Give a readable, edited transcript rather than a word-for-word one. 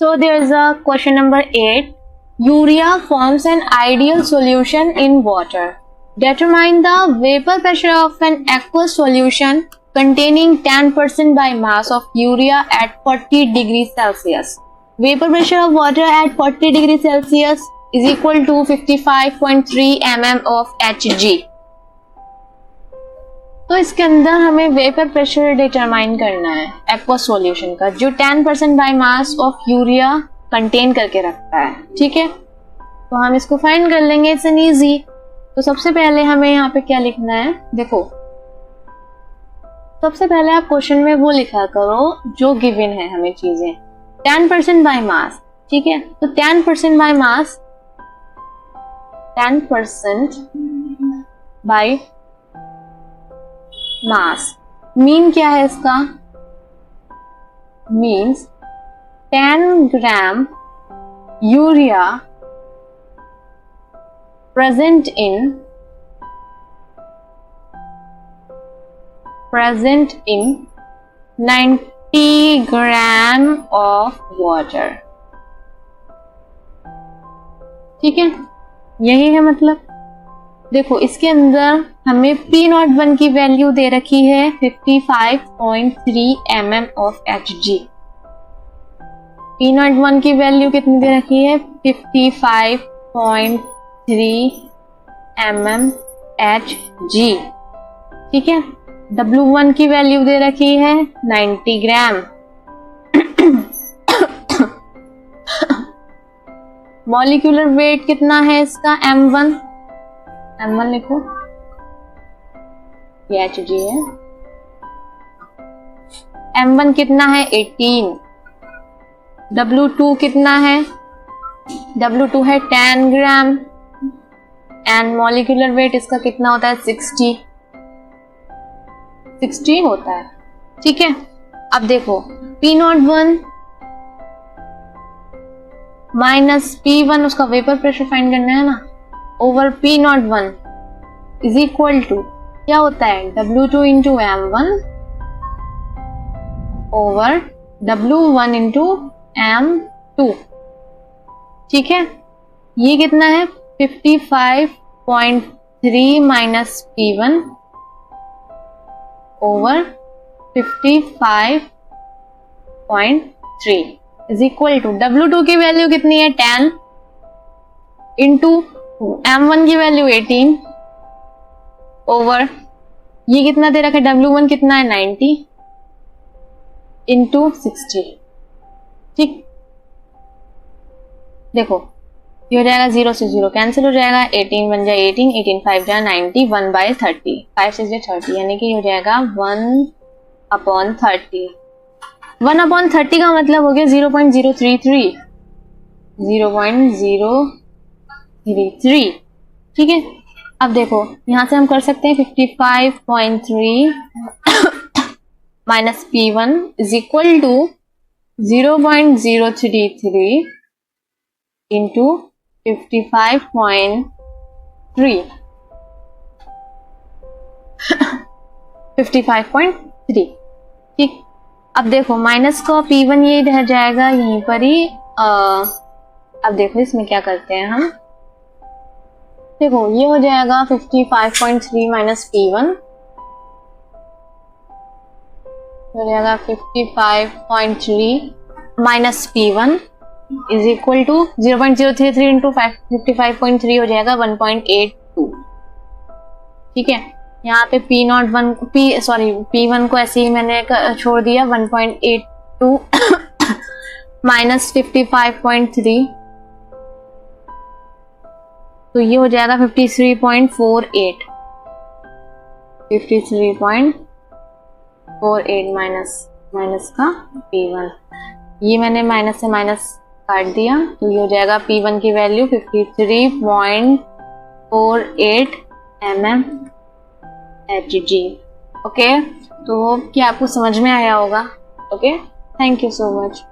So there is a question number 8. Urea forms an ideal solution in water. Determine the vapor pressure of an aqueous solution containing 10% by mass of urea at 40 degrees Celsius. Vapor pressure of water at 40 degrees Celsius is equal to 55.3 mm of Hg. तो इसके अंदर हमें vapour pressure determine करना है aqueous solution का, जो 10% by mass of urea contain करके रखता है. ठीक है, तो हम इसको फाइंड कर लेंगे. It's an easy. तो सबसे पहले हमें यहाँ पे क्या लिखना है, देखो सबसे पहले आप क्वेश्चन में वो लिखा करो जो गिवन है हमें चीजें. 10% बाय मास. ठीक है, तो 10% by mass, 10% by mass mean क्या है इसका, means 10 gram urea present in 90 gram of water. ठीक है, यही है मतलब. देखो इसके अंदर हमें P01 की वैल्यू दे रखी है 55.3 mm ऑफ Hg. P01 की वैल्यू कितनी दे रखी है, 55.3 mm Hg. ठीक है, W1 की वैल्यू दे रखी है 90 ग्राम. मॉलिक्यूलर वेट कितना है इसका, M1 लिखो, ये Hg है. M1 कितना है, 18. W2 कितना है, W2 है 10 ग्राम एंड मॉलिक्यूलर वेट इसका कितना होता है, 60 होता है. ठीक है, अब देखो P01 माइनस P1, उसका वेपर प्रेशर फाइंड करना है ना, over P01 is equal to क्या होता है, W2 into M1 over W1 into M2. ठीक है, ये कितना है 55.3 minus P1 over 55.3 is equal to W2 की वैल्यू कितनी है 10 इंटू M1 की वैल्यू 18 ओवर ये कितना दे रखा है, W1 कितना है 90 इंटू 60. ठीक, देखो ये हो जाएगा 0 से 0 कैंसिल हो जाएगा, 18 बन जाए 18, 18 5 जाए 90, 1/30, 5 से 30 यानी कि हो जाएगा 1/30. 1/30 का मतलब हो गया 0.033. 0.033. ठीक है, अब देखो यहां से हम कर सकते हैं 55.3 minus P1 is equal to 0.033 into 55.3. 55.3. ठीक, अब देखो माइनस का P1 ये रह जाएगा यहीं पर ही. अब देखो इसमें क्या करते हैं हम, देखो ये हो जाएगा 55.3 माइनस P1 हो जाएगा 55.3 minus P1 is equal to 0.033 into 55.3 हो जाएगा 1.82. ठीक है, यहाँ पे P1 को ऐसे ही मैंने छोड़ दिया 1.82 माइनस 55.3, तो ये हो जाएगा 53.48. 53.48 माइनस का P1, ये मैंने माइनस से माइनस काट दिया, तो ये हो जाएगा P1 की वैल्यू 53.48 mm Hg. ओके, तो क्या आपको समझ में आया होगा. Okay, thank you so much.